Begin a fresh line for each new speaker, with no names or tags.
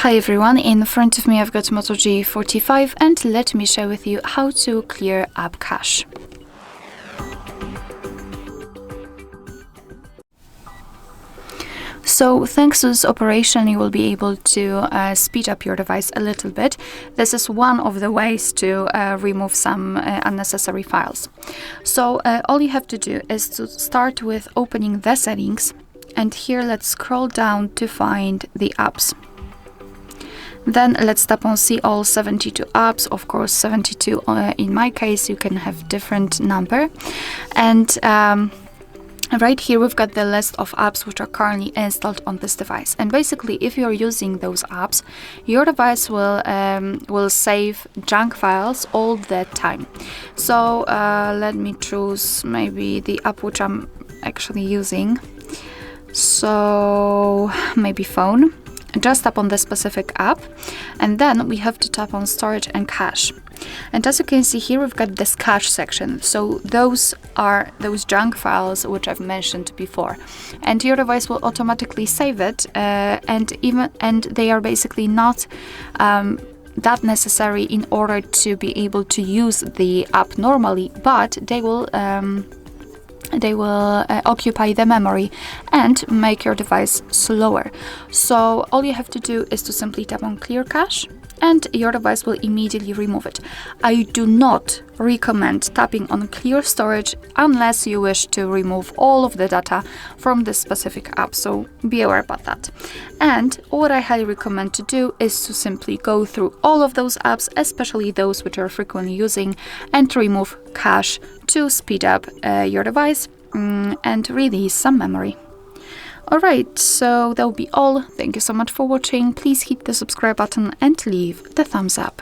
Hi everyone, in front of me I've got Moto G45 and let me share with you how to clear app cache. So thanks to this operation you will be able to speed up your device a little bit. This is one of the ways to remove some unnecessary files. So all you have to do is to start with opening the settings, and here let's scroll down to find the apps. Then let's tap on see all 72 apps, of course 72 in my case, you can have different number. And right here we've got the list of apps which are currently installed on this device. And basically if you're using those apps, your device will save junk files all the time. So let me choose maybe the app which I'm actually using. So maybe phone. Just tap on the specific app, and then we have to tap on storage and cache. And as you can see here, we've got this cache section. So those are those junk files which I've mentioned before, and your device will automatically save it, and they are basically not that necessary in order to be able to use the app normally, but they will occupy the memory and make your device slower. So all you have to do is to simply tap on clear cache and your device will immediately remove it. I do not recommend tapping on clear storage unless you wish to remove all of the data from this specific app, so be aware about that. And what I highly recommend to do is to simply go through all of those apps, especially those which you're frequently using, and to remove cache to speed up your device and release some memory. Alright, so that will be all. Thank you so much for watching. Please hit the subscribe button and leave the thumbs up.